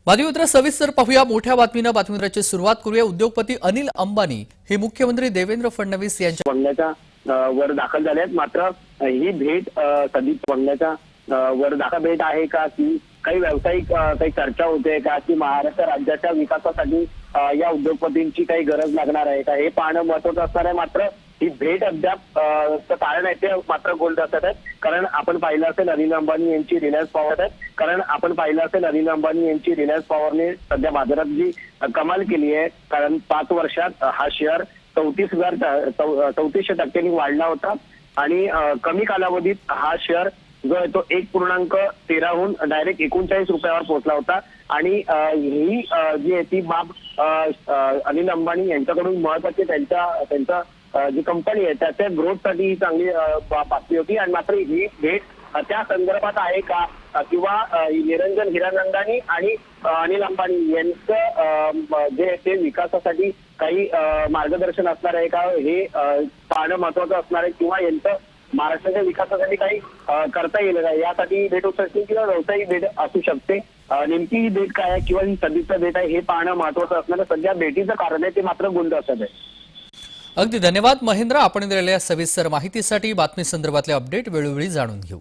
बातमीपत्र सविस्तर पाहूया। मोठ्या बातमीपत्राची सुरुवात करूया। उद्योगपती अनिल अंबानी हे मुख्यमंत्री देवेंद्र फडणवीस यांच्या बंगल्याच्या वर दाखल झाले आहेत। मात्र ही भेट कधी बंगल्याच्या वर दाखल भेट आहे का, की काही व्यावसायिक काही चर्चा होते का, की महाराष्ट्र राज्याच्या विकासासाठी या उद्योगपतींची काही गरज लागणार आहे का, हे पाहणं महत्त्वाचं असणार आहे। मात्र ही भेट अद्याप कारण आहे ते मात्र गोल असत आहेत। कारण आपण पाहिलं असेल अनिल अंबानी यांची रिलायन्स पॉवर आहे। कारण आपण पाहिलं असेल अनिल अंबानी यांची रिलायन्स पॉवरने सध्या बाजारात जी कमाल केली आहे। कारण 5 वर्षात हा शेअर 34% वाढला होता आणि कमी कालावधीत हा शेअर जो आहे तो 1.13 हून डायरेक्ट 39 रुपयावर पोहोचला होता। आणि ही जी आहे ती बाब अनिल अंबानी यांच्याकडून महत्वाची त्यांचा जी कंपनी आहे त्याच्या ग्रोथसाठी ही चांगली बातमी होती। आणि मात्र ही भेट त्या संदर्भात आहे का, किंवा निरंजन हिरानंदानी आणि अनिल अंबानी यांचं जे ते विकासासाठी काही मार्गदर्शन असणार आहे का, हे पाहणं महत्वाचं असणार आहे। किंवा यांचं महाराष्ट्राच्या विकासासाठी काही करता येईल का, यासाठी भेट होऊ शकते किंवा व्यावसायिक भेट असू शकते। नेमकी ही भेट काय आहे किंवा ही सदिच्छा भेट आहे हे पाहणं महत्वाचं असणार आहे। सध्या भेटीचं कारण आहे ते मात्र गुंड असत आहे। अगदी धन्यवाद महेंद्र, आपण दिलेल्या सविस्तर माहितीसाठी। बातमी संदर्भातले अपडेट वेळोवेळी जाणून घेऊ।